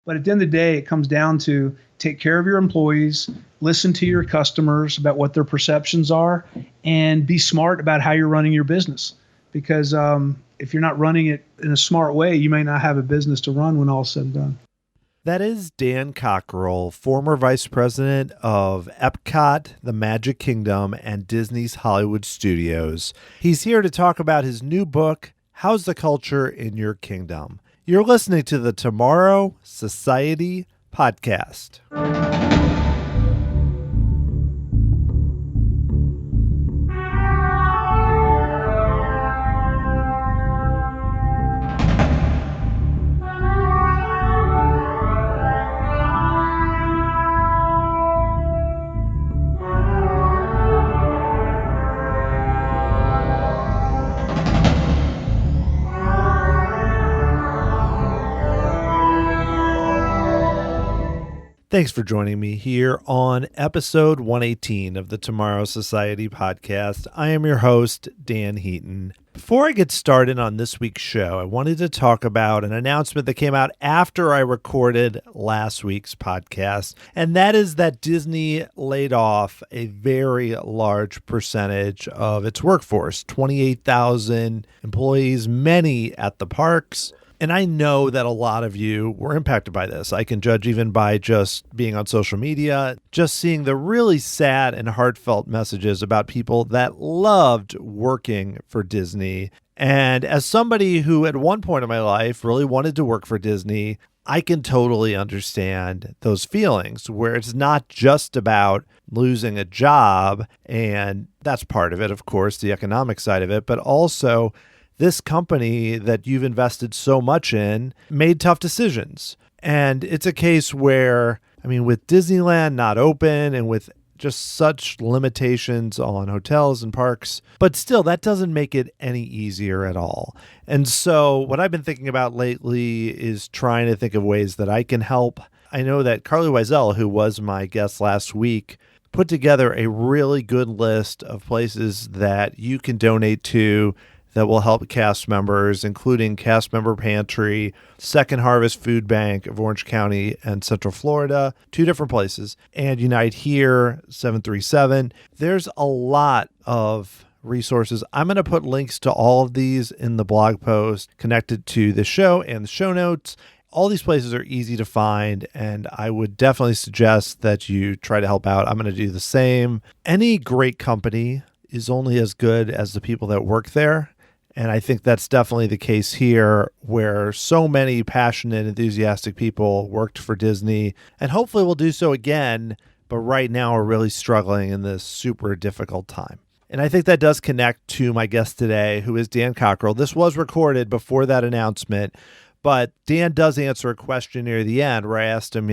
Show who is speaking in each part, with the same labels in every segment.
Speaker 1: But at the end of the day, it comes down to take care of your employees, listen to your customers about what their perceptions are, and be smart about how you're running your business. Because if you're not running it in a smart way, you may not have a business to run when all's said and done.
Speaker 2: That is Dan Cockerell, former vice president of Epcot, the Magic Kingdom, and Disney's Hollywood Studios. He's here to talk about his new book, How's the Culture in Your Kingdom? You're listening to the Tomorrow Society podcast. Thanks for joining me here on episode 118 of the Tomorrow Society podcast. I am your host, Dan Heaton. Before I get started on this week's show, I wanted to talk about an announcement that came out after I recorded last week's podcast, and that is that Disney laid off a very large percentage of its workforce, 28,000 employees, many at the parks. And I know that a lot of you were impacted by this. I can judge even by just being on social media, just seeing the really sad and heartfelt messages about people that loved working for Disney. And as somebody who at one point in my life really wanted to work for Disney, I can totally understand those feelings where it's not just about losing a job, and that's part of it, of course, the economic side of it, but also this company that you've invested so much in made tough decisions. And it's a case where, with Disneyland not open and with just such limitations on hotels and parks, but still, that doesn't make it any easier at all. And so what I've been thinking about lately is trying to think of ways that I can help. I know that Carly Wiesel, who was my guest last week, put together a really good list of places that you can donate to that will help cast members, including Cast Member Pantry, Second Harvest Food Bank of Orange County and Central Florida, 2 different places, and Unite Here, 737. There's a lot of resources. I'm going to put links to all of these in the blog post connected to the show and the show notes. All these places are easy to find, and I would definitely suggest that you try to help out. I'm going to do the same. Any great company is only as good as the people that work there. And I think that's definitely the case here, where so many passionate, enthusiastic people worked for Disney and hopefully will do so again, but right now are really struggling in this super difficult time. And I think that does connect to my guest today, who is Dan Cockerell. This was recorded before that announcement, but Dan does answer a question near the end where I asked him,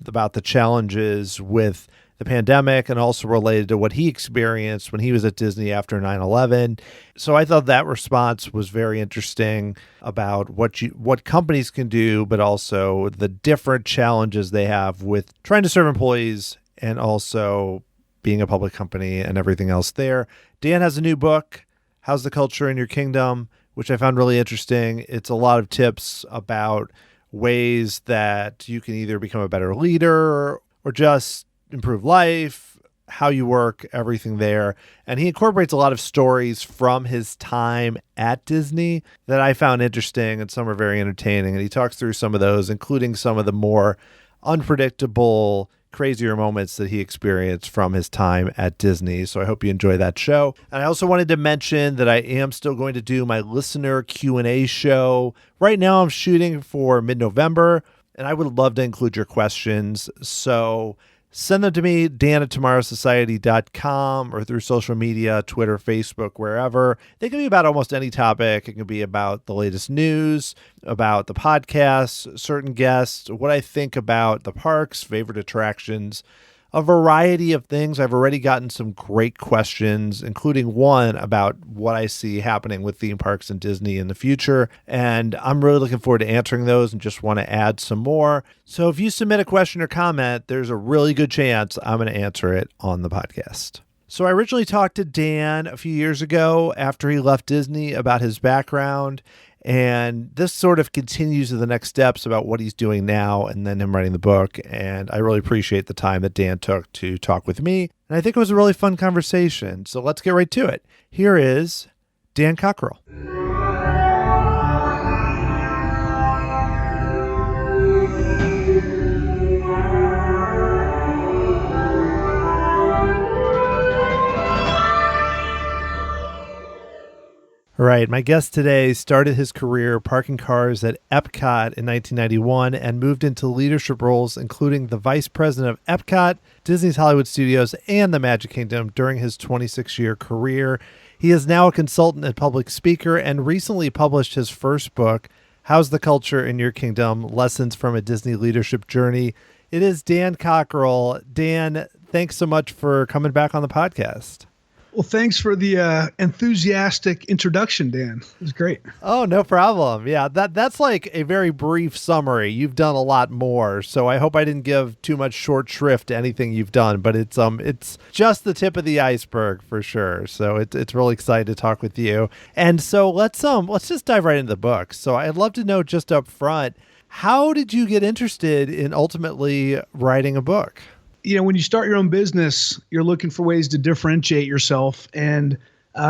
Speaker 2: about the challenges with the pandemic and also related to what he experienced when he was at Disney after 9/11. So I thought that response was very interesting about what companies can do, but also the different challenges they have with trying to serve employees and also being a public company and everything else there. Dan has a new book, How's the Culture in Your Kingdom, which I found really interesting. It's a lot of tips about ways that you can either become a better leader or just improve life, how you work, everything there. And he incorporates a lot of stories from his time at Disney that I found interesting, and some are very entertaining. And he talks through some of those, including some of the more unpredictable, crazier moments that he experienced from his time at Disney. So I hope you enjoy that show. And I also wanted to mention that I am still going to do my listener Q&A show. Right now I'm shooting for mid-November, and I would love to include your questions. So send them to me, dan@tomorrowsociety.com, or through social media, Twitter, Facebook, wherever. They can be about almost any topic. It can be about the latest news, about the podcast, certain guests, what I think about the parks, favorite attractions, a variety of things. I've already gotten some great questions, including one about what I see happening with theme parks and Disney in the future. And I'm really looking forward to answering those and just want to add some more. So if you submit a question or comment, there's a really good chance I'm going to answer it on the podcast. So I originally talked to Dan a few years ago after he left Disney about his background. And this sort of continues to the next steps about what he's doing now and then him writing the book. And I really appreciate the time that Dan took to talk with me. And I think it was a really fun conversation. So let's get right to it. Here is Dan Cockerell. All right, my guest today started his career parking cars at Epcot in 1991 and moved into leadership roles, including the vice president of Epcot, Disney's Hollywood Studios, and the Magic Kingdom during his 26-year career. He is now a consultant and public speaker and recently published his first book, How's the Culture in Your Kingdom? Lessons from a Disney Leadership Journey. It is Dan Cockerell. Dan, thanks so much for coming back on the podcast.
Speaker 1: Well, thanks for the enthusiastic introduction, Dan. It was great.
Speaker 2: Oh, no problem. Yeah, that's like a very brief summary. You've done a lot more, so I hope I didn't give too much short shrift to anything you've done. But it's just the tip of the iceberg for sure. So it's really exciting to talk with you. And so let's just dive right into the book. So I'd love to know just up front, how did you get interested in ultimately writing a book?
Speaker 1: When you start your own business, you're looking for ways to differentiate yourself. And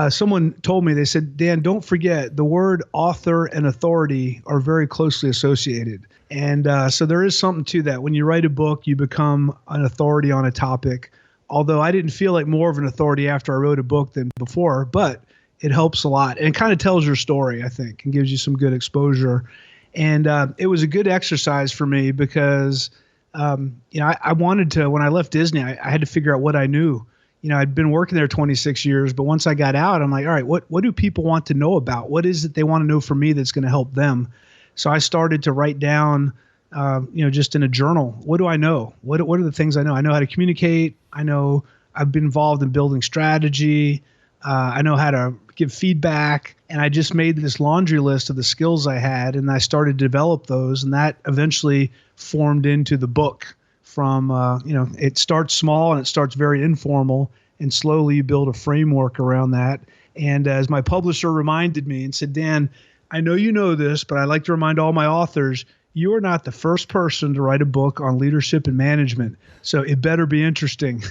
Speaker 1: someone told me, they said, Dan, don't forget the word author and authority are very closely associated. And so there is something to that. When you write a book, you become an authority on a topic. Although I didn't feel like more of an authority after I wrote a book than before, but it helps a lot. And it kind of tells your story, I think, and gives you some good exposure. And it was a good exercise for me because I wanted to, when I left Disney, I had to figure out what I knew. I'd been working there 26 years, but once I got out, I'm like, all right, what do people want to know about? What is it they want to know from me that's going to help them? So I started to write down, just in a journal, what do I know? What are the things I know? I know how to communicate. I know I've been involved in building strategy. I know how to give feedback. And I just made this laundry list of the skills I had, and I started to develop those. And that eventually formed into the book from, it starts small and it starts very informal, and slowly you build a framework around that. And as my publisher reminded me and said, Dan, I know you know this, but I like to remind all my authors, you are not the first person to write a book on leadership and management. So it better be interesting.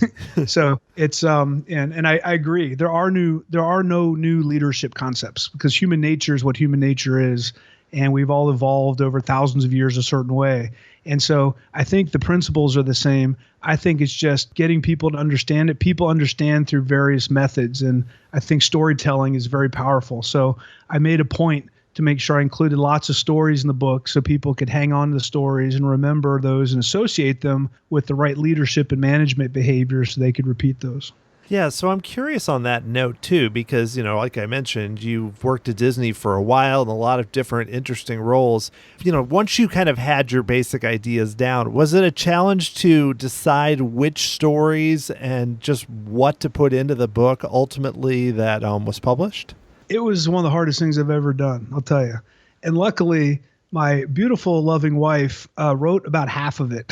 Speaker 1: So it's, and I agree. There are no new leadership concepts because human nature is what human nature is. And we've all evolved over thousands of years a certain way. And so I think the principles are the same. I think it's just getting people to understand it. People understand through various methods. And I think storytelling is very powerful. So I made a point to make sure I included lots of stories in the book so people could hang on to the stories and remember those and associate them with the right leadership and management behaviors so they could repeat those.
Speaker 2: Yeah, so I'm curious on that note too, because, like I mentioned, you've worked at Disney for a while in a lot of different interesting roles. Once you kind of had your basic ideas down, was it a challenge to decide which stories and just what to put into the book ultimately that was published?
Speaker 1: It was one of the hardest things I've ever done, I'll tell you. And luckily, my beautiful, loving wife wrote about half of it.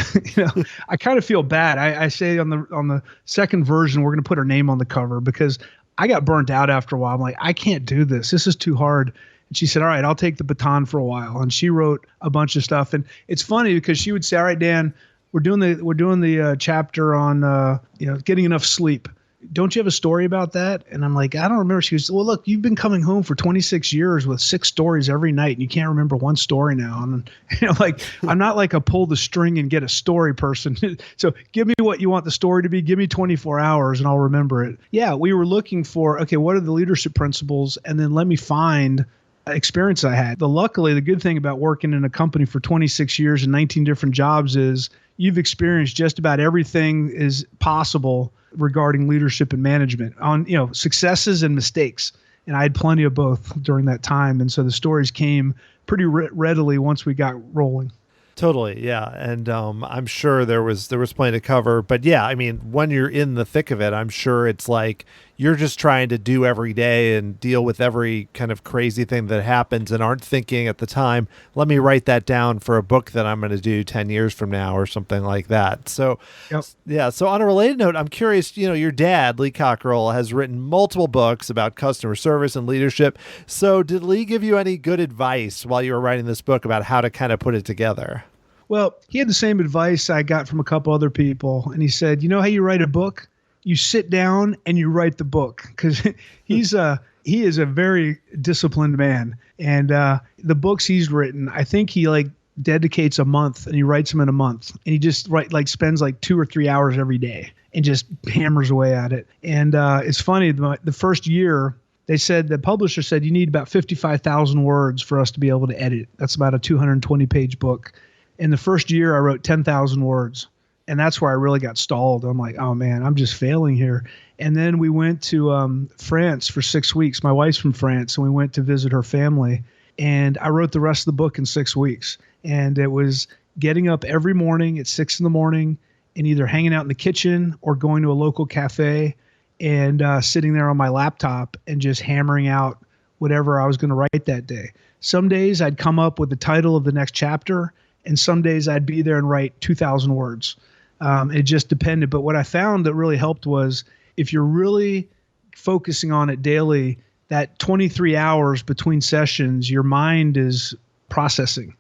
Speaker 1: I kind of feel bad. I say on the second version, we're going to put her name on the cover because I got burnt out after a while. I'm like, I can't do this. This is too hard. And she said, all right, I'll take the baton for a while. And she wrote a bunch of stuff. And it's funny because she would say, all right, Dan, we're doing the chapter on getting enough sleep. Don't you have a story about that? And I'm like, I don't remember. She goes, well, look, you've been coming home for 26 years with 6 stories every night, and you can't remember one story now. And I'm not like a pull the string and get a story person. So give me what you want the story to be. Give me 24 hours and I'll remember it. Yeah, we were looking for, okay, what are the leadership principles? And then let me find experience I had. Luckily, the good thing about working in a company for 26 years and 19 different jobs is you've experienced just about everything is possible regarding leadership and management on, successes and mistakes. And I had plenty of both during that time. And so the stories came pretty readily once we got rolling.
Speaker 2: Totally. Yeah. And I'm sure there was plenty to cover, but yeah, I mean, when you're in the thick of it, I'm sure it's like you're just trying to do every day and deal with every kind of crazy thing that happens and aren't thinking at the time, let me write that down for a book that I'm going to do 10 years from now or something like that. So,
Speaker 1: Yep.
Speaker 2: yeah. So on a related note, I'm curious, your dad, Lee Cockerell, has written multiple books about customer service and leadership. So did Lee give you any good advice while you were writing this book about how to kind of put it together?
Speaker 1: Well, he had the same advice I got from a couple other people. And he said, you know how you write a book? You sit down and you write the book, because he is a very disciplined man. And the books he's written, I think he dedicates a month, and he writes them in a month. And he just spends 2 or 3 hours every day and just hammers away at it. And it's funny, the first year, the publisher said, you need about 55,000 words for us to be able to edit. That's about a 220-page book. In the first year, I wrote 10,000 words. And that's where I really got stalled. I'm like, oh man, I'm just failing here. And then we went to France for 6 weeks. My wife's from France, and we went to visit her family. And I wrote the rest of the book in 6 weeks. And it was getting up every morning at 6 in the morning and either hanging out in the kitchen or going to a local cafe and sitting there on my laptop and just hammering out whatever I was going to write that day. Some days I'd come up with the title of the next chapter, and some days I'd be there and write 2,000 words. It just depended. But what I found that really helped was, if you're really focusing on it daily, that 23 hours between sessions, your mind is processing.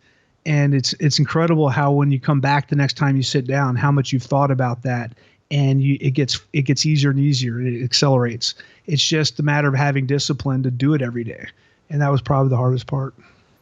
Speaker 1: And it's incredible how when you come back the next time you sit down, how much you've thought about that. And it gets easier and easier. It accelerates. It's just a matter of having discipline to do it every day. And that was probably the hardest part.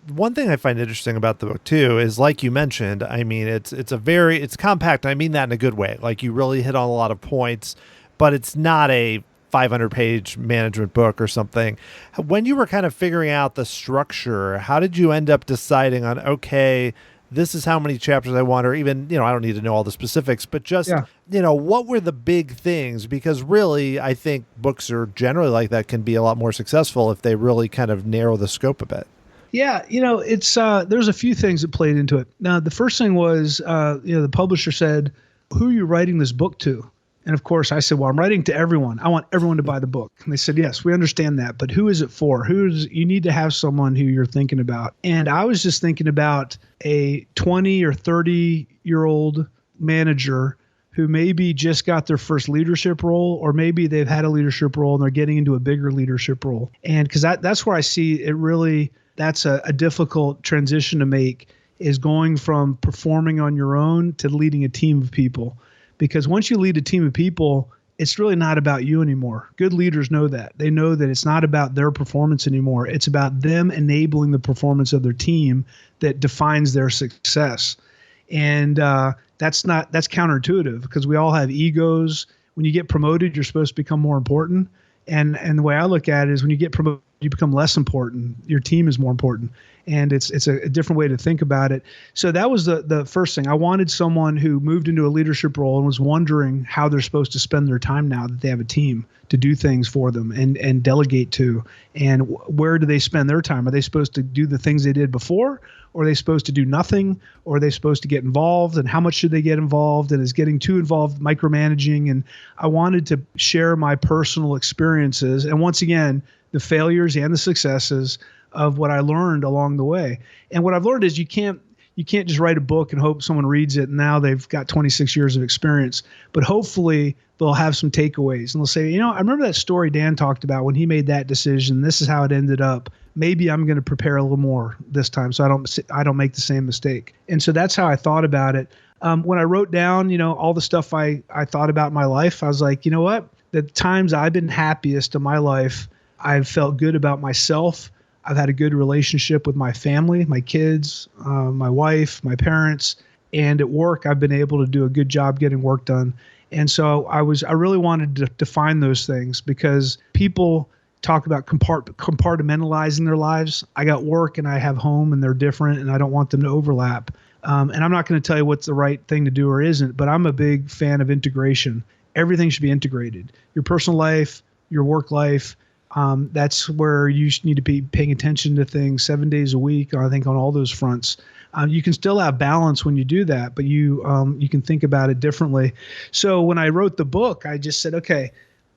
Speaker 2: One thing I find interesting about the book too is, like you mentioned, I mean, it's compact. I mean that in a good way. Like, you really hit on a lot of points, but it's not a 500-page management book or something. When you were kind of figuring out the structure, how did you end up deciding on, okay, this is how many chapters I want, or even, I don't need to know all the specifics, but just, what were the big things? Because really, I think books are generally like that can be a lot more successful if they really kind of narrow the scope a bit.
Speaker 1: Yeah, it's there's a few things that played into it. Now, the first thing was, the publisher said, "Who are you writing this book to?" And of course, I said, "Well, I'm writing to everyone. I want everyone to buy the book." And they said, "Yes, we understand that, but who is it for? You need to have someone who you're thinking about." And I was just thinking about a 20 or 30-year-old manager who maybe just got their first leadership role, or maybe they've had a leadership role and they're getting into a bigger leadership role. And because that's where I see it really. That's a difficult transition to make, is going from performing on your own to leading a team of people. Because once you lead a team of people, it's really not about you anymore. Good leaders know that. They know that it's not about their performance anymore. It's about them enabling the performance of their team that defines their success. And that's counterintuitive, because we all have egos. When you get promoted, you're supposed to become more important. And the way I look at it is, when you get promoted, you become less important. Your team is more important. And it's a different way to think about it. So that was the first thing. I wanted someone who moved into a leadership role and was wondering how they're supposed to spend their time now that they have a team to do things for them and delegate to. And where do they spend their time? Are they supposed to do the things they did before? Or are they supposed to do nothing? Or are they supposed to get involved? And how much should they get involved? And is getting too involved micromanaging? And I wanted to share my personal experiences. And once again, the failures and the successes of what I learned along the way. And what I've learned is you can't just write a book and hope someone reads it and now they've got 26 years of experience. But hopefully they'll have some takeaways and they'll say, I remember that story Dan talked about when he made that decision. This is how it ended up. Maybe I'm going to prepare a little more this time so I don't make the same mistake. And so that's how I thought about it. When I wrote down, all the stuff I thought about in my life, I was like, you know what? The times I've been happiest in my life, I've felt good about myself. I've had a good relationship with my family, my kids, my wife, my parents, and at work, I've been able to do a good job getting work done. And so I really wanted to define those things, because people talk about compartmentalizing their lives. I got work and I have home, and they're different, and I don't want them to overlap. And I'm not going to tell you what's the right thing to do or isn't, but I'm a big fan of integration. Everything should be integrated. Your personal life, your work life. That's where you need to be paying attention to things 7 days a week, I think, on all those fronts. You can still have balance when you do that, but you can think about it differently. So when I wrote the book, I just said, okay,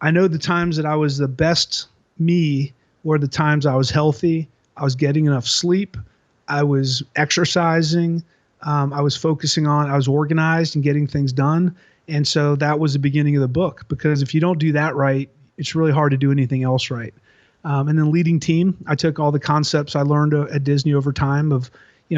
Speaker 1: I know the times that I was the best me were the times I was healthy, I was getting enough sleep, I was exercising, I was organized and getting things done. And so that was the beginning of the book, because if you don't do that right, it's really hard to do anything else right. And then leading team, I took all the concepts I learned at Disney over time of,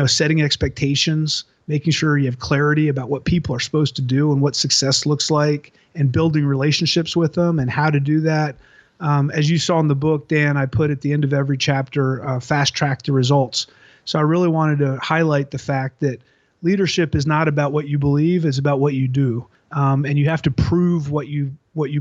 Speaker 1: setting expectations, making sure you have clarity about what people are supposed to do and what success looks like, and building relationships with them and how to do that. As you saw in the book, Dan, I put at the end of every chapter, fast track the results. So I really wanted to highlight the fact that leadership is not about what you believe, it's about what you do. And you have to prove what you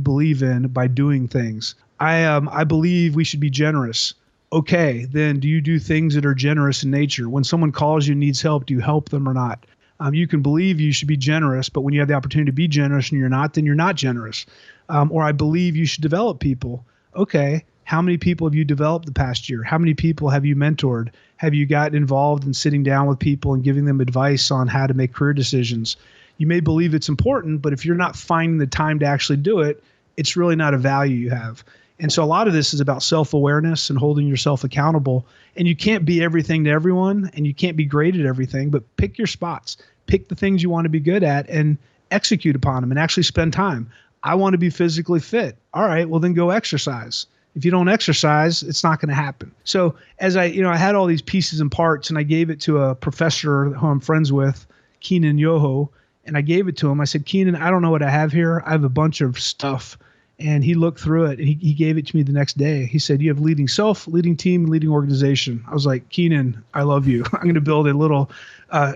Speaker 1: believe in by doing things. I believe we should be generous. Okay, then do you do things that are generous in nature? When someone calls you and needs help, do you help them or not? You can believe you should be generous, but when you have the opportunity to be generous and you're not, then you're not generous. Or I believe you should develop people. Okay, how many people have you developed the past year? How many people have you mentored? Have you gotten involved in sitting down with people and giving them advice on how to make career decisions? You may believe it's important, but if you're not finding the time to actually do it, it's really not a value you have. And so a lot of this is about self-awareness and holding yourself accountable. And you can't be everything to everyone, and you can't be great at everything, but pick your spots. Pick the things you want to be good at and execute upon them and actually spend time. I want to be physically fit. All right, well then go exercise. If you don't exercise, it's not going to happen. So as I had all these pieces and parts, and I gave it to a professor who I'm friends with, Keenan Yoho, and I gave it to him. I said, Keenan, I don't know what I have here. I have a bunch of stuff. And he looked through it, and he gave it to me the next day. He said, you have leading self, leading team, and leading organization. I was like, Keenan, I love you. I'm going to build a little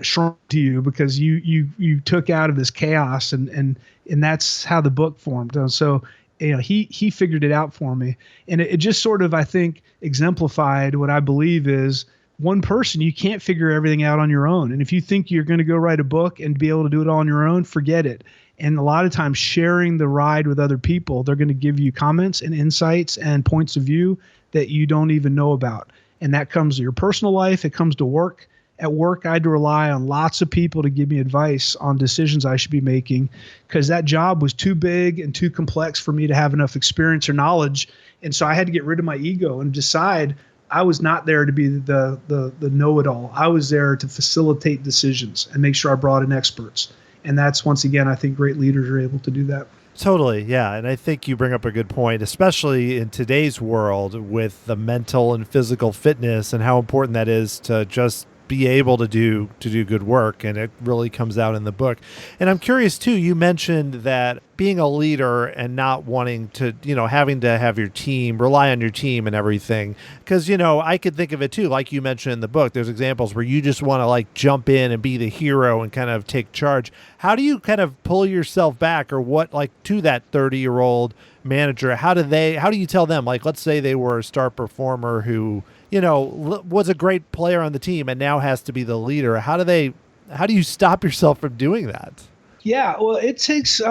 Speaker 1: shrine to you, because you took out of this chaos, and that's how the book formed. And so he figured it out for me. And it just sort of, I think, exemplified what I believe is one person, you can't figure everything out on your own. And if you think you're going to go write a book and be able to do it all on your own, forget it. And a lot of times sharing the ride with other people, they're going to give you comments and insights and points of view that you don't even know about. And that comes to your personal life. It comes to work. At work, I had to rely on lots of people to give me advice on decisions I should be making, because that job was too big and too complex for me to have enough experience or knowledge. And so I had to get rid of my ego and decide I was not there to be the know-it-all. I was there to facilitate decisions and make sure I brought in experts. And that's, once again, I think great leaders are able to do that.
Speaker 2: Totally, yeah. And I think you bring up a good point, especially in today's world with the mental and physical fitness and how important that is to just be able to do good work. And it really comes out in the book. And I'm curious too, you mentioned that being a leader and not wanting to, having to have your team, rely on your team and everything. Because, I could think of it too, like you mentioned in the book, there's examples where you just want to jump in and be the hero and kind of take charge. How do you kind of pull yourself back, or what, to that 30-year-old manager, how do you tell them, let's say they were a star performer who, was a great player on the team and now has to be the leader. How do you stop yourself from doing that?
Speaker 1: Yeah, well, it takes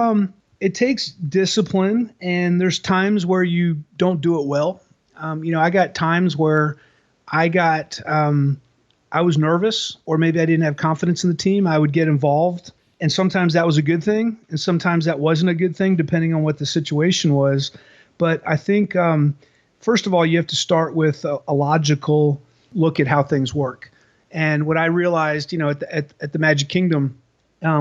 Speaker 1: discipline, and there's times where you don't do it well. I got times where I was nervous, or maybe I didn't have confidence in the team. I would get involved, and sometimes that was a good thing, and sometimes that wasn't a good thing, depending on what the situation was. But I think, first of all, you have to start with a logical look at how things work. And what I realized, at the Magic Kingdom,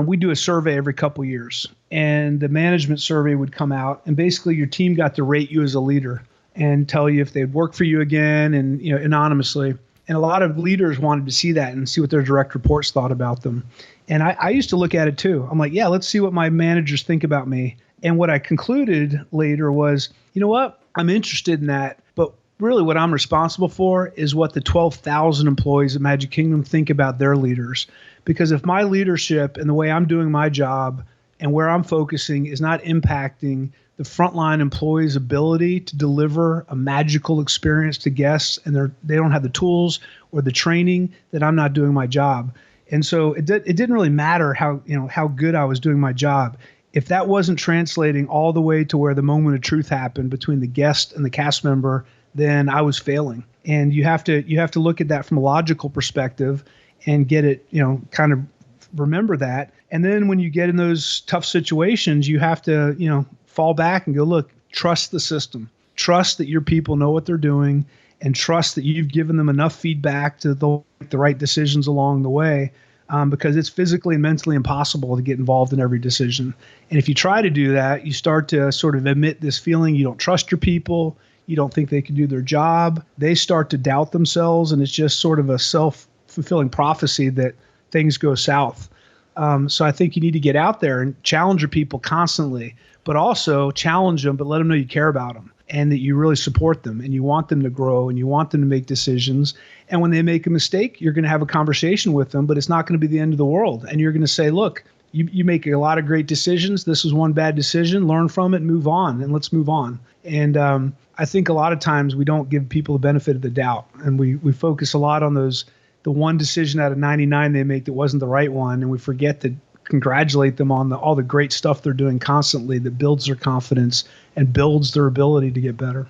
Speaker 1: we do a survey every couple years, and the management survey would come out, and basically your team got to rate you as a leader and tell you if they'd work for you again, and anonymously. And a lot of leaders wanted to see that and see what their direct reports thought about them. And I used to look at it too. I'm like, yeah, let's see what my managers think about me. And what I concluded later was, you know what? I'm interested in that, but really what I'm responsible for is what the 12,000 employees at Magic Kingdom think about their leaders. Because if my leadership and the way I'm doing my job and where I'm focusing is not impacting the frontline employees' ability to deliver a magical experience to guests, and they don't have the tools or the training, then I'm not doing my job. And so it didn't really matter how good I was doing my job. If that wasn't translating all the way to where the moment of truth happened between the guest and the cast member, then I was failing. And you have to look at that from a logical perspective and get it, kind of remember that. And then when you get in those tough situations, you have to, fall back and go, look, trust the system. Trust that your people know what they're doing, and trust that you've given them enough feedback to make the right decisions along the way, because it's physically and mentally impossible to get involved in every decision. And if you try to do that, you start to sort of emit this feeling you don't trust your people, you don't think they can do their job. They start to doubt themselves, and it's just sort of a self-fulfilling prophecy that things go south. So I think you need to get out there and challenge your people constantly, but also challenge them, but let them know you care about them and that you really support them and you want them to grow and you want them to make decisions. And when they make a mistake, you're going to have a conversation with them, but it's not going to be the end of the world. And you're going to say, look, you make a lot of great decisions. This is one bad decision. Learn from it, move on, and let's move on. And I think a lot of times we don't give people the benefit of the doubt, and we focus a lot on the one decision out of 99 they make that wasn't the right one, and we forget to congratulate them on all the great stuff they're doing constantly that builds their confidence and builds their ability to get better.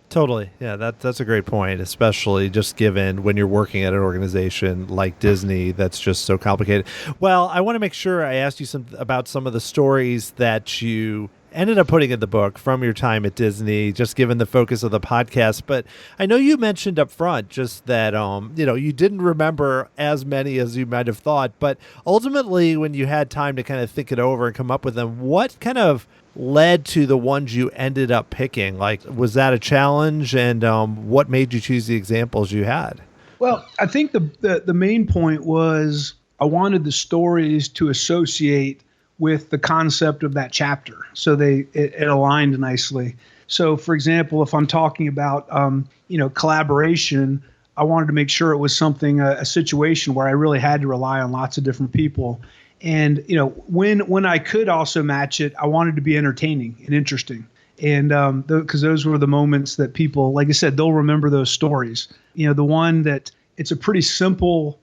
Speaker 2: Totally. Yeah, that's a great point, especially just given when you're working at an organization like Disney that's just so complicated. Well, I want to make sure I asked you about some of the stories that you ended up putting in the book from your time at Disney, just given the focus of the podcast. But I know you mentioned up front just that, you didn't remember as many as you might have thought. But ultimately, when you had time to kind of think it over and come up with them, what kind of led to the ones you ended up picking? Like, was that a challenge? And what made you choose the examples you had?
Speaker 1: Well, I think the main point was I wanted the stories to associate with the concept of that chapter. So it aligned nicely. So for example, if I'm talking about, collaboration, I wanted to make sure it was a situation where I really had to rely on lots of different people. And, when I could also match it, I wanted to be entertaining and interesting. And because those were the moments that people, like I said, they'll remember those stories. The one that it's a pretty simple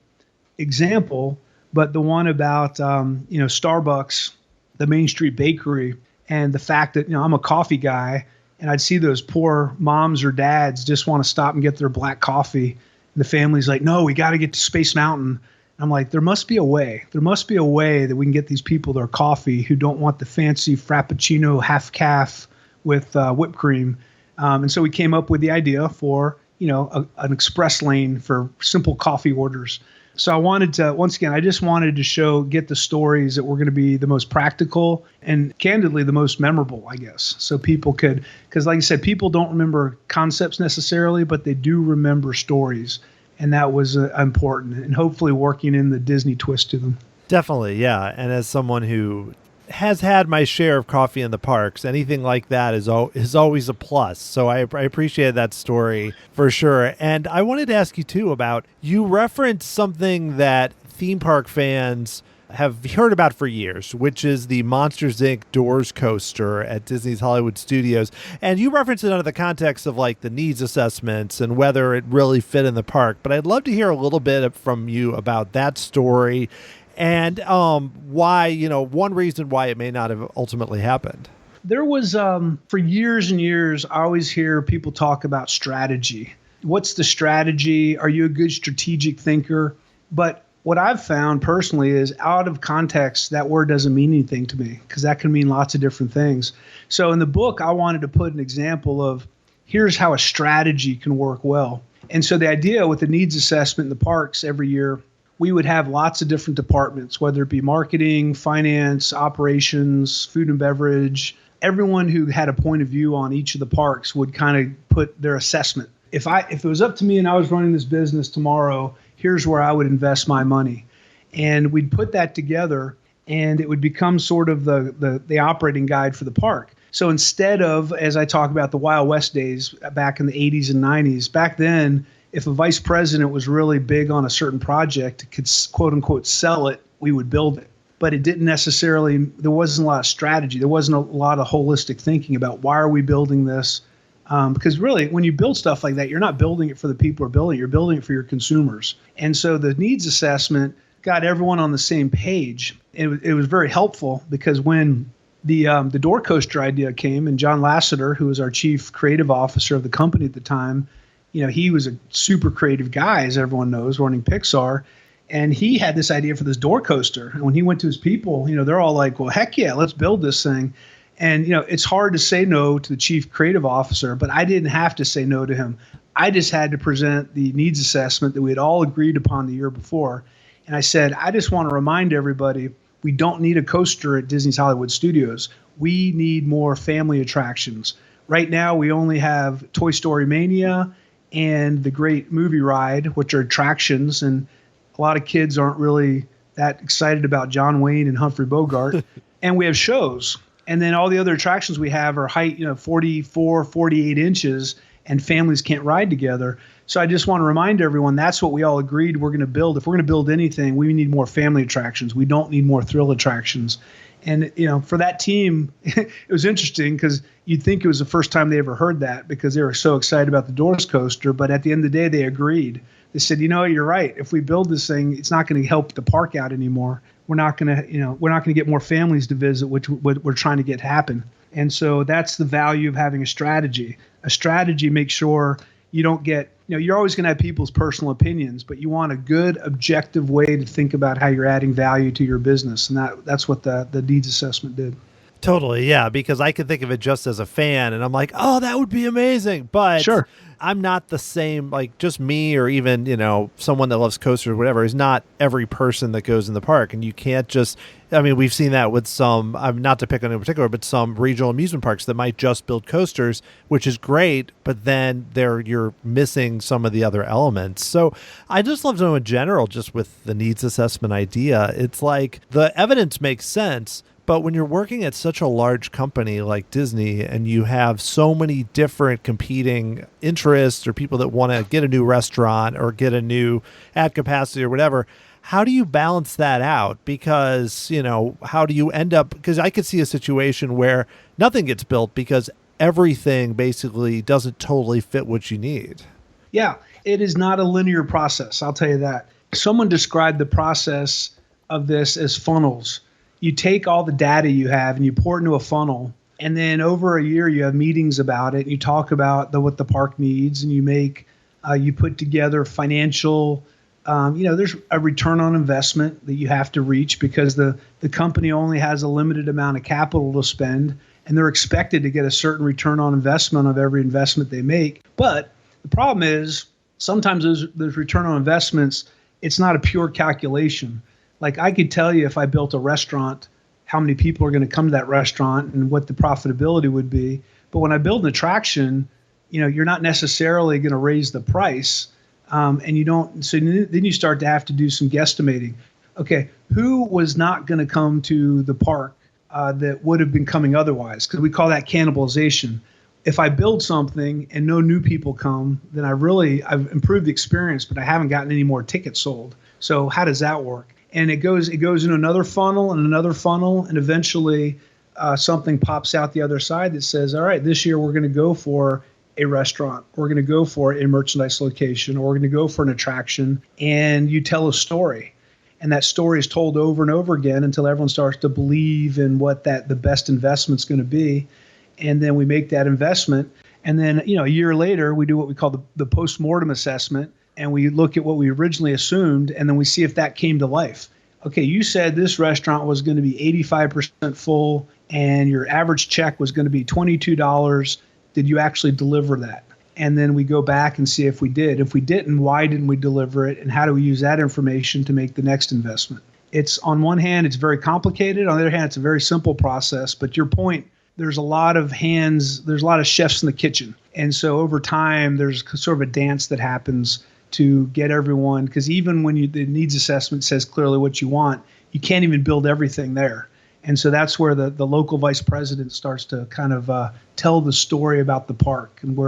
Speaker 1: example, but the one about, Starbucks, the Main Street Bakery, and the fact that, I'm a coffee guy, and I'd see those poor moms or dads just want to stop and get their black coffee. And the family's like, no, we got to get to Space Mountain. And I'm like, there must be a way. There must be a way that we can get these people their coffee who don't want the fancy Frappuccino half calf with whipped cream. And so we came up with the idea for, an express lane for simple coffee orders. So I wanted to, once again, I just wanted to get the stories that were going to be the most practical and candidly the most memorable, I guess. So people could, because like I said, people don't remember concepts necessarily, but they do remember stories. And that was important, and hopefully working in the Disney twist to them.
Speaker 2: Definitely, yeah. And as someone who has had my share of coffee in the parks, anything like that is always a plus. So I appreciate that story for sure. And I wanted to ask you too about, you referenced something that theme park fans have heard about for years, which is the Monsters, Inc. Doors coaster at Disney's Hollywood Studios. And you referenced it under the context of like the needs assessments and whether it really fit in the park. But I'd love to hear a little bit from you about that story and why, one reason why it may not have ultimately happened.
Speaker 1: There was, for years and years, I always hear people talk about strategy. What's the strategy? Are you a good strategic thinker? But what I've found personally is out of context, that word doesn't mean anything to me because that can mean lots of different things. So in the book, I wanted to put an example of here's how a strategy can work well. And so the idea with the needs assessment in the parks every year, we would have lots of different departments, whether it be marketing, finance, operations, food and beverage. Everyone who had a point of view on each of the parks would kind of put their assessment. If it was up to me and I was running this business tomorrow, here's where I would invest my money. And we'd put that together and it would become sort of the operating guide for the park. So instead of, as I talk about the Wild West days back in the 80s and 90s, back then, if a vice president was really big on a certain project, could quote unquote sell it, we would build it. But it didn't necessarily, there wasn't a lot of strategy. There wasn't a lot of holistic thinking about why are we building this? Because really, when you build stuff like that, you're not building it for the people who are building it, you're building it for your consumers. And so the needs assessment got everyone on the same page. It was very helpful because when the door coaster idea came, and John Lasseter, who was our chief creative officer of the company at the time, he was a super creative guy, as everyone knows, running Pixar. And he had this idea for this door coaster. And when he went to his people, they're all like, well, heck yeah, let's build this thing. And, it's hard to say no to the chief creative officer, but I didn't have to say no to him. I just had to present the needs assessment that we had all agreed upon the year before. And I said, I just want to remind everybody, we don't need a coaster at Disney's Hollywood Studios. We need more family attractions. Right now, we only have Toy Story Mania and the Great Movie Ride, which are attractions. And a lot of kids aren't really that excited about John Wayne and Humphrey Bogart. And we have shows. And then all the other attractions we have are height, 44, 48 inches, and families can't ride together. So I just want to remind everyone, that's what we all agreed we're going to build. If we're going to build anything, we need more family attractions. We don't need more thrill attractions. And, for that team, it was interesting because you'd think it was the first time they ever heard that because they were so excited about the Doors coaster. But at the end of the day, they agreed. They said, you're right. If we build this thing, it's not going to help the park out anymore. We're not going to get more families to visit, which we're trying to get happen. And so that's the value of having a strategy. A strategy makes sure you don't get, you're always going to have people's personal opinions, but you want a good, objective way to think about how you're adding value to your business. And that's what the needs assessment did.
Speaker 2: Totally, yeah, because I could think of it just as a fan, and I'm like, oh, that would be amazing. But
Speaker 1: sure.
Speaker 2: I'm not the same, like just me or even, someone that loves coasters or whatever is not every person that goes in the park. And you can't just, we've seen that with some, not to pick on in particular, but some regional amusement parks that might just build coasters, which is great, but then you're missing some of the other elements. So I just love to know in general, just with the needs assessment idea, it's like the evidence makes sense. But when you're working at such a large company like Disney and you have so many different competing interests or people that want to get a new restaurant or get a new ad capacity or whatever, how do you balance that out? Because, how do you end up, because I could see a situation where nothing gets built because everything basically doesn't totally fit what you need.
Speaker 1: Yeah, it is not a linear process. I'll tell you that. Someone described the process of this as funnels. You take all the data you have and you pour it into a funnel. And then over a year, you have meetings about it. And you talk about what the park needs, and you put together financial, there's a return on investment that you have to reach because the company only has a limited amount of capital to spend, and they're expected to get a certain return on investment of every investment they make. But the problem is sometimes those return on investments, it's not a pure calculation. Like I could tell you if I built a restaurant, how many people are going to come to that restaurant and what the profitability would be. But when I build an attraction, you're not necessarily going to raise the price. And you don't. So then you start to have to do some guesstimating. Okay, who was not going to come to the park that would have been coming otherwise? Because we call that cannibalization. If I build something and no new people come, then I've improved the experience, but I haven't gotten any more tickets sold. So how does that work? And it goes into another funnel and another funnel, and eventually something pops out the other side that says, all right, this year we're going to go for a restaurant, we're going to go for a merchandise location, or we're going to go for an attraction, and you tell a story. And that story is told over and over again until everyone starts to believe in what the best investment's going to be. And then we make that investment. And then, a year later, we do what we call the post-mortem assessment. And we look at what we originally assumed, and then we see if that came to life. Okay, you said this restaurant was going to be 85% full, and your average check was going to be $22. Did you actually deliver that? And then we go back and see if we did. If we didn't, why didn't we deliver it? And how do we use that information to make the next investment? It's on one hand, it's very complicated. On the other hand, it's a very simple process. But your point, there's a lot of hands, there's a lot of chefs in the kitchen. And so over time, there's sort of a dance that happens to get everyone, because even when the needs assessment says clearly what you want, you can't even build everything there. And so that's where the local vice president starts to kind of tell the story about the park and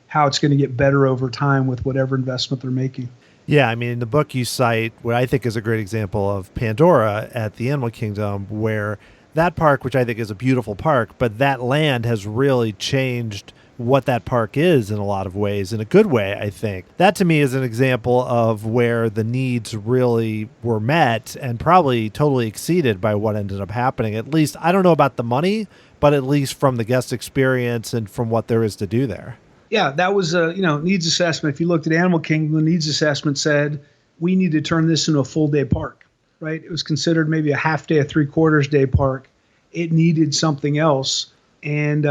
Speaker 1: how it's going to get better over time with whatever investment they're making.
Speaker 2: Yeah, in the book you cite what I think is a great example of Pandora at the Animal Kingdom, where that park, which I think is a beautiful park, but that land has really changed what that park is in a lot of ways, in a good way, I think. That to me is an example of where the needs really were met and probably totally exceeded by what ended up happening. At least, I don't know about the money, but at least from the guest experience and from what there is to do there.
Speaker 1: Yeah, that was a needs assessment. If you looked at Animal Kingdom, the needs assessment said, we need to turn this into a full day park, right? It was considered maybe a half day, a 3/4 day park. It needed something else. and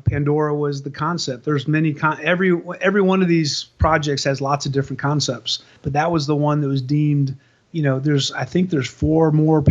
Speaker 1: Pandora was the concept. There's many every one of these projects has lots of different concepts, but that was the one that was deemed. I think there's 4 more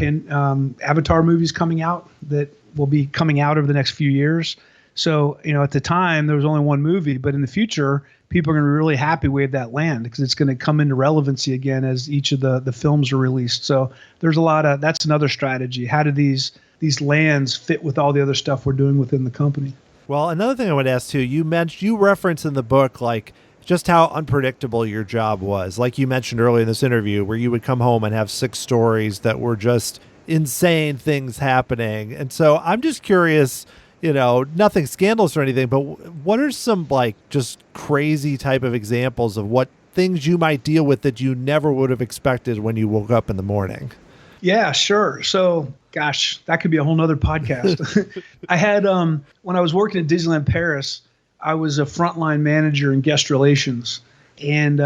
Speaker 1: Avatar movies coming out that will be coming out over the next few years. So, at the time there was only one movie, but in the future, people are going to be really happy we have that land because it's going to come into relevancy again as each of the films are released. So there's that's another strategy. How do these lands fit with all the other stuff we're doing within the company?
Speaker 2: Well, another thing I would ask too, you reference in the book, like, just how unpredictable your job was. Like you mentioned earlier in this interview, where you would come home and have 6 stories that were just insane things happening. And so I'm just curious, nothing scandalous or anything, but what are some like just crazy type of examples of what things you might deal with that you never would have expected when you woke up in the morning?
Speaker 1: Yeah, sure. So, gosh, that could be a whole nother podcast. I had, when I was working at Disneyland Paris, I was a frontline manager in guest relations. And,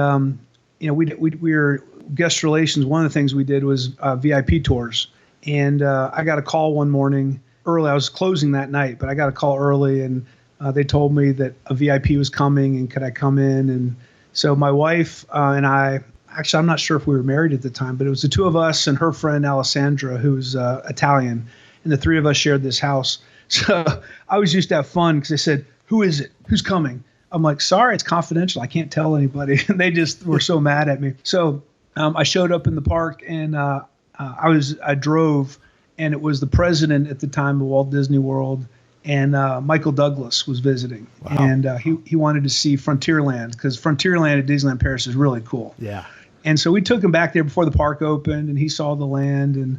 Speaker 1: we were guest relations. One of the things we did was VIP tours. And I got a call one morning early. I was closing that night, but I got a call early, and they told me that a VIP was coming and could I come in. And so my wife and I, actually, I'm not sure if we were married at the time, but it was the 2 of us and her friend Alessandra, who's Italian. And the 3 of us shared this house. So I was used to have fun because they said, "Who is it? Who's coming?" I'm like, "Sorry, it's confidential. I can't tell anybody." And they just were so mad at me. So I showed up in the park, and I drove, and it was the president at the time of Walt Disney World, and Michael Douglas was visiting. Wow. And he wanted to see Frontierland because Frontierland at Disneyland Paris is really cool.
Speaker 2: Yeah.
Speaker 1: And so we took him back there before the park opened, and he saw the land, and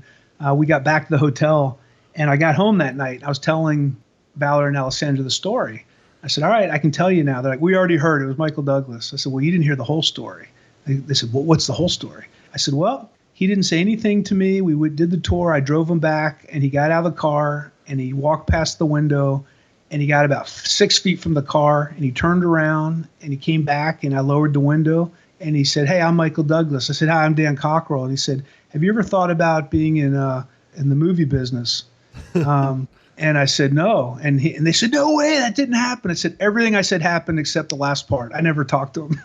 Speaker 1: we got back to the hotel, and I got home that night. I was telling Ballard and Alessandra the story. I said, "All right, I can tell you now." They're like, "We already heard it was Michael Douglas." I said, "Well, you didn't hear the whole story." They said, "Well, what's the whole story?" I said, "Well, he didn't say anything to me. We did the tour. I drove him back, and he got out of the car, and he walked past the window, and he got about 6 feet from the car, and he turned around, and he came back, and I lowered the window, and he said, 'Hey, I'm Michael Douglas.' I said, 'Hi, I'm Dan Cockerell.' And he said, 'Have you ever thought about being in the movie business?' And I said, 'No.' And they said, 'No way, that didn't happen.' I said, everything I said happened except the last part. I never talked to him."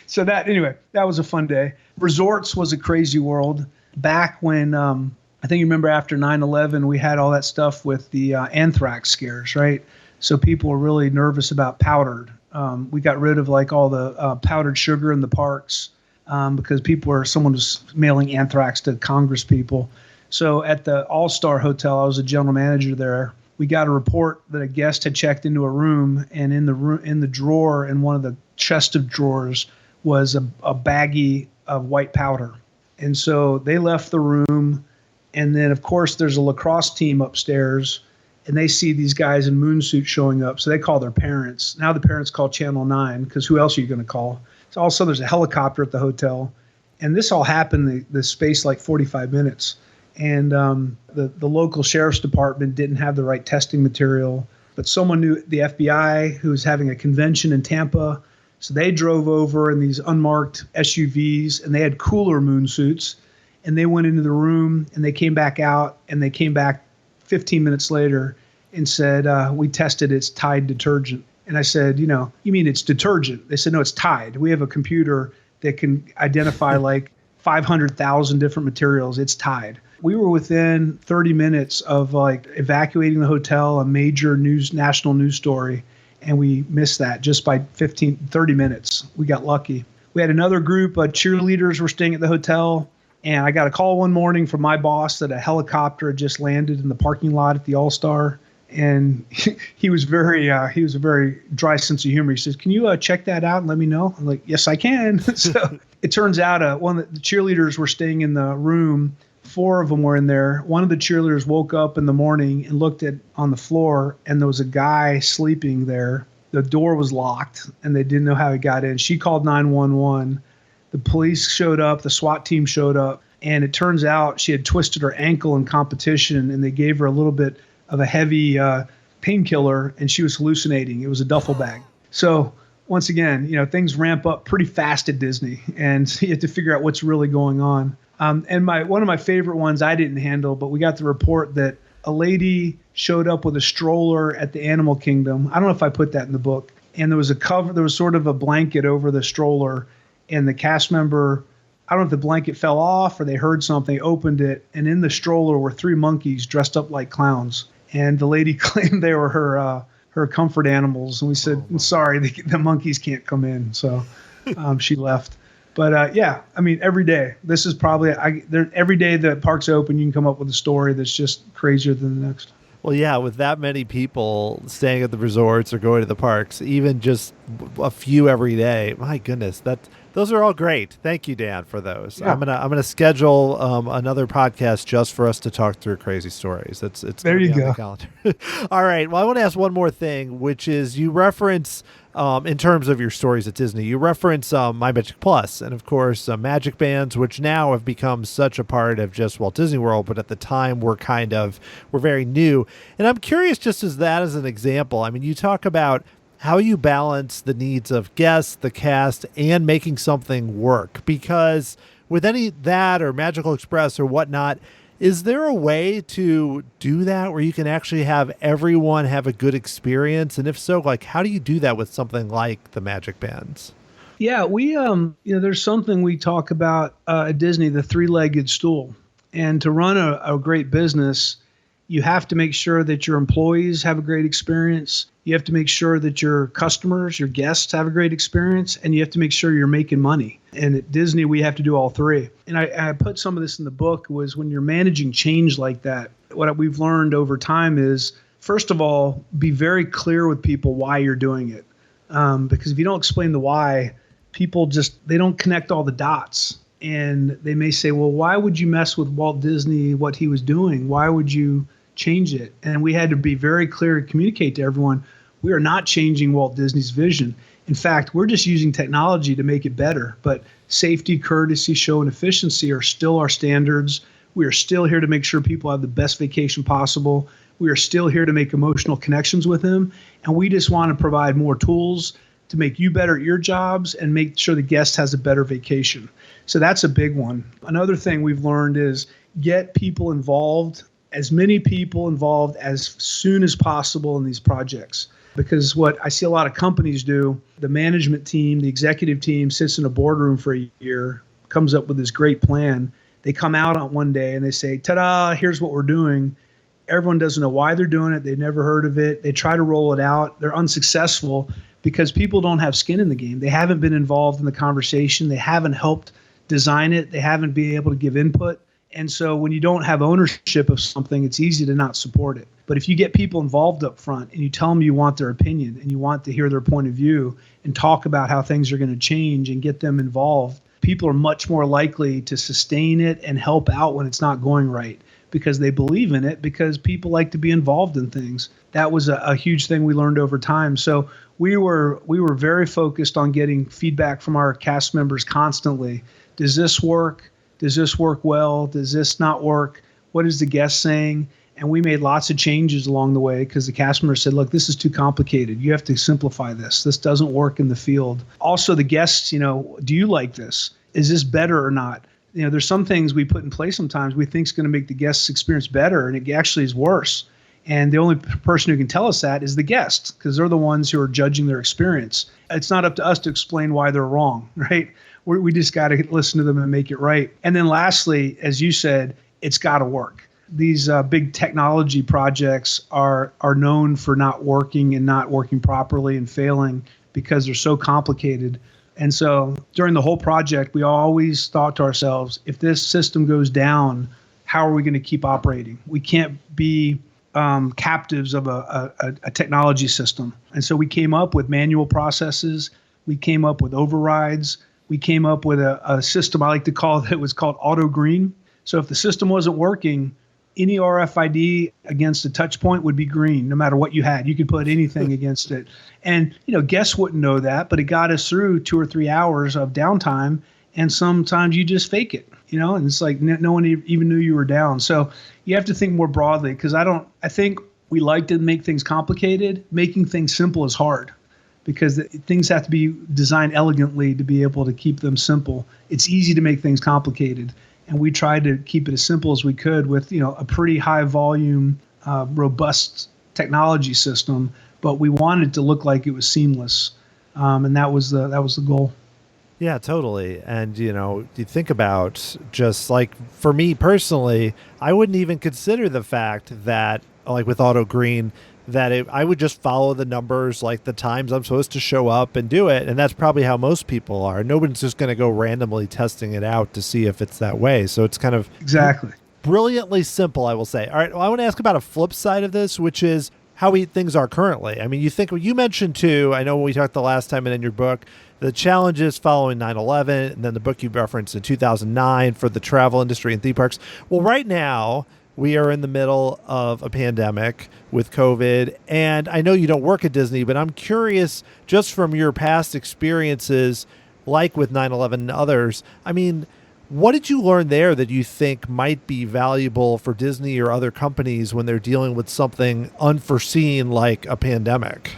Speaker 1: So that was a fun day. Resorts was a crazy world. Back when, I think you remember after 9/11, we had all that stuff with the anthrax scares, right? So people were really nervous about powdered. We got rid of like all the powdered sugar in the parks because someone was mailing anthrax to Congress people. So at the All-Star Hotel, I was a general manager there. We got a report that a guest had checked into a room, and in the drawer, in one of the chest of drawers, was a baggie of white powder. And so they left the room, and then of course there's a lacrosse team upstairs, and they see these guys in moon suits showing up. So they call their parents. Now the parents call Channel 9 because who else are you going to call? So also there's a helicopter at the hotel, and this all happened the space like 45 minutes. And the local sheriff's department didn't have the right testing material, but someone knew the FBI who was having a convention in Tampa. So they drove over in these unmarked SUVs, and they had cooler moon suits, and they went into the room, and they came back out, and they came back 15 minutes later and said, "We tested it's Tide detergent." And I said, "You mean it's detergent?" They said, "No, it's Tide. We have a computer that can identify like 500,000 different materials. It's Tide." We were within 30 minutes of like evacuating the hotel, a major national news story, and we missed that just by 30 minutes. We got lucky. We had another group of cheerleaders were staying at the hotel, and I got a call one morning from my boss that a helicopter had just landed in the parking lot at the All-Star, and he was a very dry sense of humor. He says, "Can you check that out and let me know?" I'm like, "Yes, I can." So it turns out one of the cheerleaders were staying in the room. 4 of them were in there. One of the cheerleaders woke up in the morning and looked on the floor, and there was a guy sleeping there. The door was locked, and they didn't know how he got in. She called 911. The police showed up. The SWAT team showed up, and it turns out she had twisted her ankle in competition, and they gave her a little bit of a heavy painkiller, and she was hallucinating. It was a duffel bag. So once again, things ramp up pretty fast at Disney, and so you have to figure out what's really going on. And one of my favorite ones I didn't handle, but we got the report that a lady showed up with a stroller at the Animal Kingdom. I don't know if I put that in the book. And there was sort of a blanket over the stroller, and the cast member, I don't know if the blanket fell off or they heard something, opened it, and in the stroller were 3 monkeys dressed up like clowns. And the lady claimed they were her comfort animals. And we said, sorry, the monkeys can't come in. So she left. But yeah, I mean, every day, this is probably, every day the park's open, you can come up with a story that's just crazier than the next.
Speaker 2: Well, yeah, with that many people staying at the resorts or going to the parks, even just a few every day, my goodness, those are all great. Thank you, Dan, for those. Yeah. I'm gonna schedule another podcast just for us to talk through crazy stories. It's
Speaker 1: there you go.
Speaker 2: The calendar. All right. Well, I want to ask one more thing, which is you reference in terms of your stories at Disney, you reference My Magic Plus, and of course Magic Bands, which now have become such a part of just Walt Disney World, but at the time were very new. And I'm curious, just as an example. I mean, you talk about how you balance the needs of guests, the cast, and making something work. Because with any that or Magical Express or whatnot, is there a way to do that where you can actually have everyone have a good experience? And if so, like, how do you do that with something like the Magic Bands?
Speaker 1: Yeah, we, there's something we talk about at Disney, the 3-legged stool. And to run a great business, you have to make sure that your employees have a great experience. You have to make sure that your customers, your guests have a great experience, and you have to make sure you're making money. And at Disney, we have to do all three. And I put some of this in the book, was when you're managing change like that, what we've learned over time is, first of all, be very clear with people why you're doing it. Because if you don't explain the why, people they don't connect all the dots. And they may say, well, why would you mess with Walt Disney, what he was doing? Why would you change it? And we had to be very clear and communicate to everyone, we are not changing Walt Disney's vision. In fact, we're just using technology to make it better. But safety, courtesy, show, and efficiency are still our standards. We are still here to make sure people have the best vacation possible. We are still here to make emotional connections with them. And we just want to provide more tools to make you better at your jobs and make sure the guest has a better vacation. So that's a big one. Another thing we've learned is get people involved, as many people involved as soon as possible in these projects. Because what I see a lot of companies do, the management team, the executive team sits in a boardroom for a year, comes up with this great plan. They come out on one day and they say, ta-da, here's what we're doing. Everyone doesn't know why they're doing it. They've never heard of it. They try to roll it out. They're unsuccessful because people don't have skin in the game. They haven't been involved in the conversation. They haven't helped design it. They haven't been able to give input. And so when you don't have ownership of something, it's easy to not support it. But if you get people involved up front and you tell them you want their opinion and you want to hear their point of view and talk about how things are going to change and get them involved, people are much more likely to sustain it and help out when it's not going right because they believe in it, because people like to be involved in things. That was a huge thing we learned over time. So we were very focused on getting feedback from our cast members constantly. Does this work? Does this work well? Does this not work? What is the guest saying? And we made lots of changes along the way because the cast members said, look, this is too complicated. You have to simplify this. This doesn't work in the field. Also, the guests, do you like this? Is this better or not? There's some things we put in place sometimes we think is going to make the guest's experience better, and it actually is worse. And the only person who can tell us that is the guests, because they're the ones who are judging their experience. It's not up to us to explain why they're wrong, right? We just got to listen to them and make it right. And then lastly, as you said, it's got to work. These big technology projects are known for not working and not working properly and failing because they're so complicated. And so during the whole project, we always thought to ourselves, if this system goes down, how are we going to keep operating? We can't be captives of a technology system. And so we came up with manual processes. We came up with overrides. We came up with a system I like to call it was called auto green. So if the system wasn't working, any RFID against a touch point would be green, no matter what you had. You could put anything against it. And, guests wouldn't know that, but it got us through 2 or 3 hours of downtime. And sometimes you just fake it, and it's like no one even knew you were down. So you have to think more broadly, because I think we like to make things complicated. Making things simple is hard, because things have to be designed elegantly to be able to keep them simple. It's easy to make things complicated. And we tried to keep it as simple as we could with, a pretty high volume robust technology system, but we wanted it to look like it was seamless, and that was the goal.
Speaker 2: Yeah, totally. And, you think about just like for me personally, I wouldn't even consider the fact that, like with Auto Green, that I would just follow the numbers, like the times I'm supposed to show up and do it. And that's probably how most people are. Nobody's just going to go randomly testing it out to see if it's that way. So it's kind of
Speaker 1: Exactly.
Speaker 2: brilliantly simple, I will say. All right, well, I want to ask about a flip side of this, which is how things are currently. I mean, you mentioned too, I know when we talked the last time and in your book, the challenges following 9/11, and then the book you referenced in 2009 for the travel industry and theme parks. Well, right now, we are in the middle of a pandemic with COVID, and I know you don't work at Disney, but I'm curious, just from your past experiences, like with 9/11 and others, I mean, what did you learn there that you think might be valuable for Disney or other companies when they're dealing with something unforeseen like a pandemic?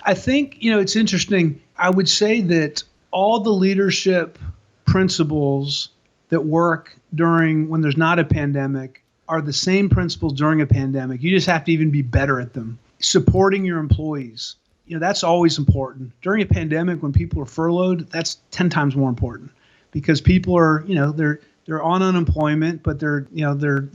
Speaker 1: I think, it's interesting. I would say that all the leadership principles that work during when there's not a pandemic are the same principles during a pandemic. You just have to even be better at them. Supporting your employees, that's always important. During a pandemic, when people are furloughed, that's 10 times more important because people are, they're on unemployment, but they're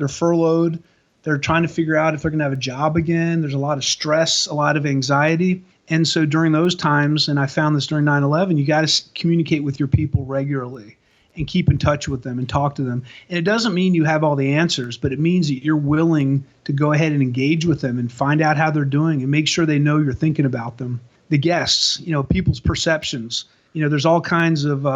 Speaker 1: furloughed. They're trying to figure out if they're going to have a job again. There's a lot of stress, a lot of anxiety. And so during those times, and I found this during 9/11, you got to communicate with your people regularly and keep in touch with them and talk to them. And it doesn't mean you have all the answers, but it means that you're willing to go ahead and engage with them and find out how they're doing and make sure they know you're thinking about them. The guests, people's perceptions. There's all kinds of,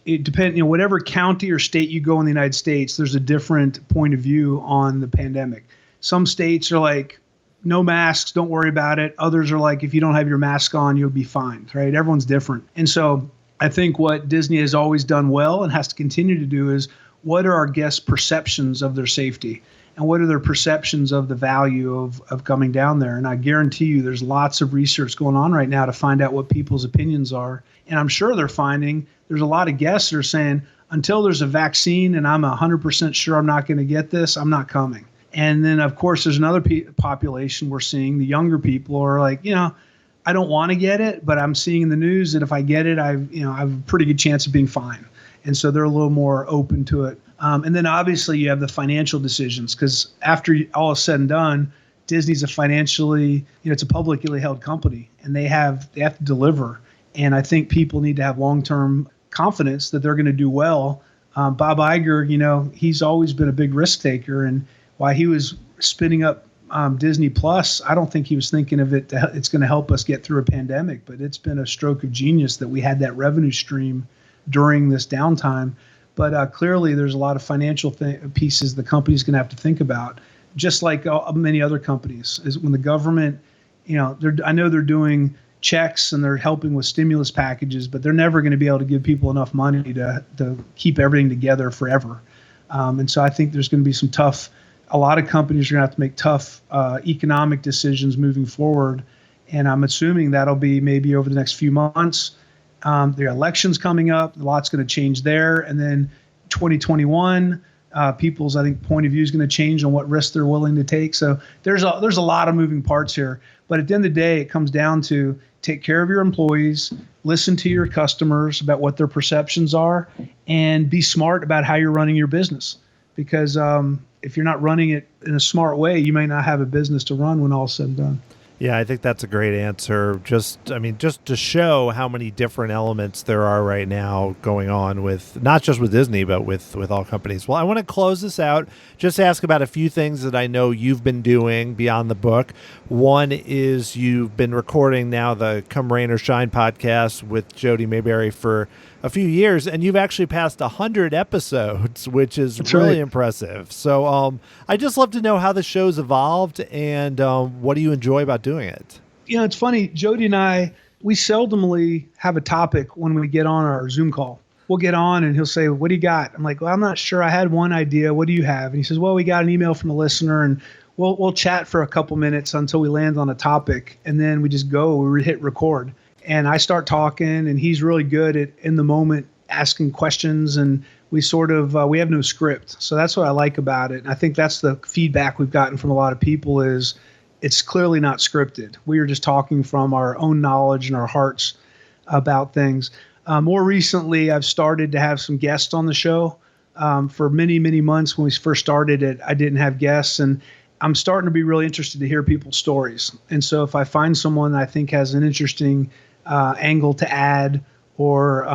Speaker 1: it depends, whatever county or state you go in the United States, there's a different point of view on the pandemic. Some states are like, no masks, don't worry about it. Others are like, if you don't have your mask on, you'll be fine, right? Everyone's different. And so I think what Disney has always done well and has to continue to do is what are our guests' perceptions of their safety? And what are their perceptions of the value of coming down there? And I guarantee you there's lots of research going on right now to find out what people's opinions are. And I'm sure they're finding there's a lot of guests that are saying, until there's a vaccine and I'm 100% sure I'm not going to get this, I'm not coming. And then, of course, there's another population we're seeing, the younger people are like, I don't want to get it, but I'm seeing in the news that if I get it, I have a pretty good chance of being fine. And so they're a little more open to it. And then obviously you have the financial decisions because after all is said and done, Disney's a financially, it's a publicly held company and they have to deliver. And I think people need to have long-term confidence that they're going to do well. Bob Iger, he's always been a big risk taker, and while he was spinning up Disney Plus, I don't think he was thinking of it. It's going to help us get through a pandemic, but it's been a stroke of genius that we had that revenue stream during this downtime. But clearly, there's a lot of financial pieces the company's going to have to think about, just like many other companies. Is when the government, I know they're doing checks and they're helping with stimulus packages, but they're never going to be able to give people enough money to keep everything together forever. And so I think there's going to be a lot of companies are going to have to make tough economic decisions moving forward. And I'm assuming that'll be maybe over the next few months. The election's coming up, a lot's going to change there. And then 2021, people's, I think, point of view is going to change on what risks they're willing to take. So there's a lot of moving parts here. But at the end of the day, it comes down to take care of your employees, listen to your customers about what their perceptions are, and be smart about how you're running your business. Because if you're not running it in a smart way, you may not have a business to run when all's said and done.
Speaker 2: Yeah, I think that's a great answer. Just to show how many different elements there are right now going on with, not just with Disney, but with all companies. Well, I want to close this out, just ask about a few things that I know you've been doing beyond the book. One is you've been recording now the Come Rain or Shine podcast with Jody Mayberry for a few years, and you've actually passed 100 episodes, which is
Speaker 1: That's
Speaker 2: really
Speaker 1: right.
Speaker 2: impressive. So I just love to know how the show's evolved and what do you enjoy about doing it?
Speaker 1: It's funny. Jody and I, we seldomly have a topic when we get on our Zoom call. We'll get on and he'll say, what do you got? I'm like, well, I'm not sure. I had one idea. What do you have? And he says, well, we got an email from a listener, and we'll chat for a couple minutes until we land on a topic. And then we just go, we hit record. And I start talking, and he's really good at, in the moment, asking questions, and we sort of we have no script. So that's what I like about it. And I think that's the feedback we've gotten from a lot of people is it's clearly not scripted. We are just talking from our own knowledge and our hearts about things. More recently, I've started to have some guests on the show. For many, many months when we first started it, I didn't have guests, and I'm starting to be really interested to hear people's stories. And so if I find someone that I think has an interesting angle to add, or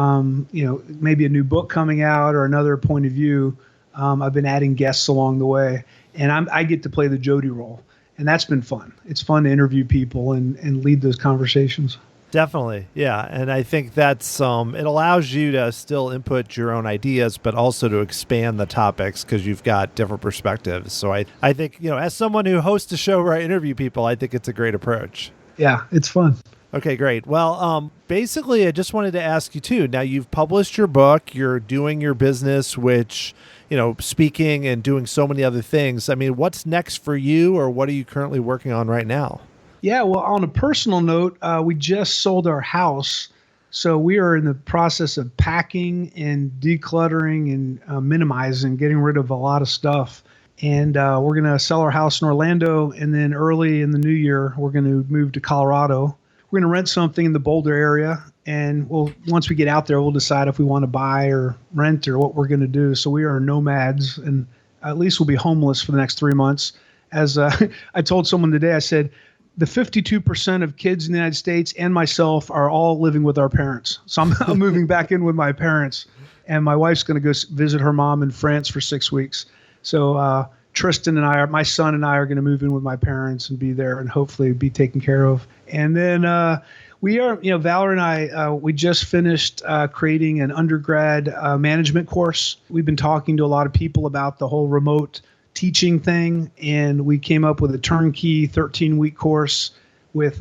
Speaker 1: maybe a new book coming out or another point of view, I've been adding guests along the way, and I get to play the Jody role, and that's been fun. It's fun to interview people and lead those conversations.
Speaker 2: Definitely. Yeah. And I think that's, it allows you to still input your own ideas, but also to expand the topics because you've got different perspectives. So I think, as someone who hosts a show where I interview people, I think it's a great approach.
Speaker 1: Yeah, it's fun.
Speaker 2: Okay, great. Well, basically, I just wanted to ask you too. Now you've published your book, you're doing your business, which, speaking and doing so many other things. I mean, what's next for you, or what are you currently working on right now?
Speaker 1: Yeah, well, on a personal note, we just sold our house. So we are in the process of packing and decluttering and minimizing, getting rid of a lot of stuff. And we're going to sell our house in Orlando. And then early in the new year, we're going to move to Colorado. We're going to rent something in the Boulder area. And once we get out there, we'll decide if we want to buy or rent or what we're going to do. So we are nomads, and at least we'll be homeless for the next 3 months. As I told someone today, I said, the 52% of kids in the United States and myself are all living with our parents. So I'm moving back in with my parents, and my wife's going to go visit her mom in France for 6 weeks. So Tristan and my son and I are going to move in with my parents and be there and hopefully be taken care of. And then we are, Valor and I, we just finished creating an undergrad management course. We've been talking to a lot of people about the whole remote teaching thing, and we came up with a turnkey 13-week course with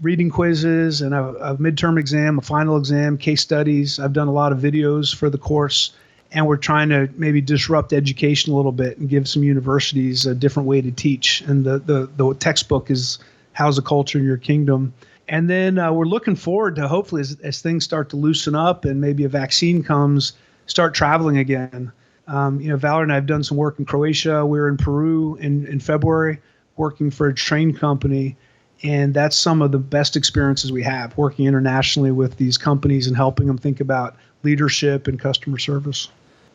Speaker 1: reading quizzes and a midterm exam, a final exam, case studies. I've done a lot of videos for the course, and we're trying to maybe disrupt education a little bit and give some universities a different way to teach. And the textbook is How's the Culture in Your Kingdom? And then we're looking forward to, hopefully, as things start to loosen up and maybe a vaccine comes, start traveling again. Valor and I have done some work in Croatia. We were in Peru in February working for a train company. And that's some of the best experiences we have, working internationally with these companies and helping them think about leadership and customer service.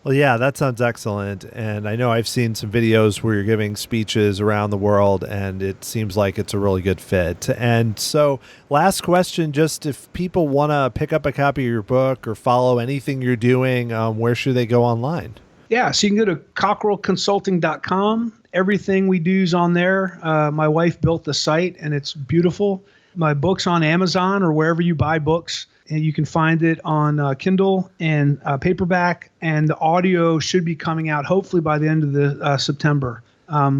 Speaker 2: Well, yeah, that sounds excellent. And I know I've seen some videos where you're giving speeches around the world, and it seems like it's a really good fit. And so last question, just if people want to pick up a copy of your book or follow anything you're doing, where should they go online?
Speaker 1: Yeah, so you can go to cockerellconsulting.com. Everything we do is on there. My wife built the site, and it's beautiful. My book's on Amazon or wherever you buy books, and you can find it on Kindle and paperback. And the audio should be coming out hopefully by the end of the September.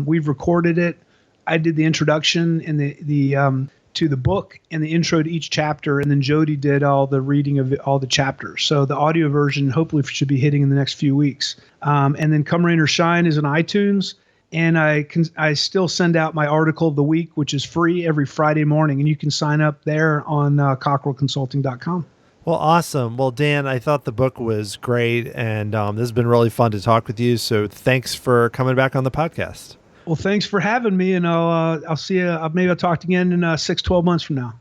Speaker 1: We've recorded it. I did the introduction and the to the book and the intro to each chapter, and then Jody did all the reading of all the chapters. So the audio version hopefully should be hitting in the next few weeks. And then Come Rain or Shine is on iTunes. And I still send out my article of the week, which is free every Friday morning, and you can sign up there on cockerellconsulting.com.
Speaker 2: Well, awesome. Well, Dan, I thought the book was great, and this has been really fun to talk with you. So thanks for coming back on the podcast.
Speaker 1: Well, thanks for having me, and I'll see you. Maybe I'll talk to you again in 6-12 months from now.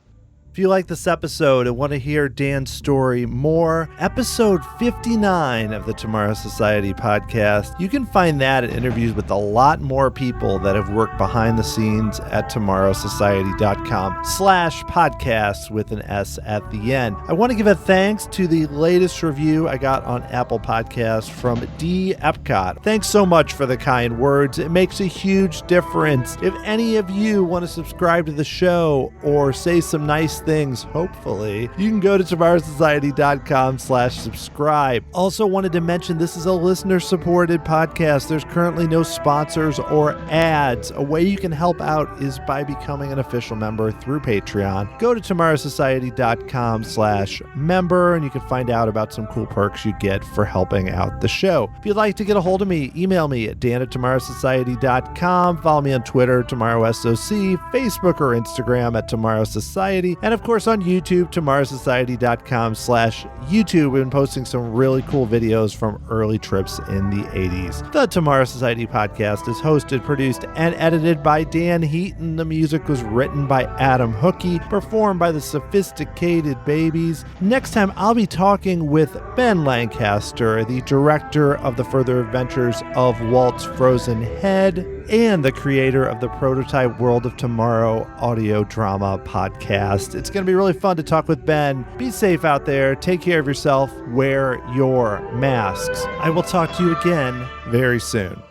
Speaker 2: If you like this episode and want to hear Dan's story more, episode 59 of the Tomorrow Society podcast, you can find that in interviews with a lot more people that have worked behind the scenes at tomorrowsociety.com/podcasts with an S at the end. I want to give a thanks to the latest review I got on Apple Podcasts from D. Epcot. Thanks so much for the kind words. It makes a huge difference. If any of you want to subscribe to the show or say some nice things, hopefully, you can go to tomorrowsociety.com/subscribe. Also wanted to mention this is a listener-supported podcast. There's currently no sponsors or ads. A way you can help out is by becoming an official member through Patreon. Go to tomorrowsociety.com/member and you can find out about some cool perks you get for helping out the show. If you'd like to get a hold of me, email me at dan@tomorrowsociety.com. Follow me on Twitter, TomorrowSOC, Facebook or Instagram at Tomorrow Society, and And of course on YouTube, tomorrowsociety.com/YouTube. We've been posting some really cool videos from early trips in the 80s. The Tomorrow Society podcast is hosted, produced, and edited by Dan Heaton. The music was written by Adam Hookey, performed by the Sophisticated Babies. Next time, I'll be talking with Ben Lancaster, the director of the further adventures of Walt's Frozen Head and the creator of the Prototype World of Tomorrow audio drama podcast. It's going to be really fun to talk with Ben. Be safe out there. Take care of yourself. Wear your masks. I will talk to you again very soon.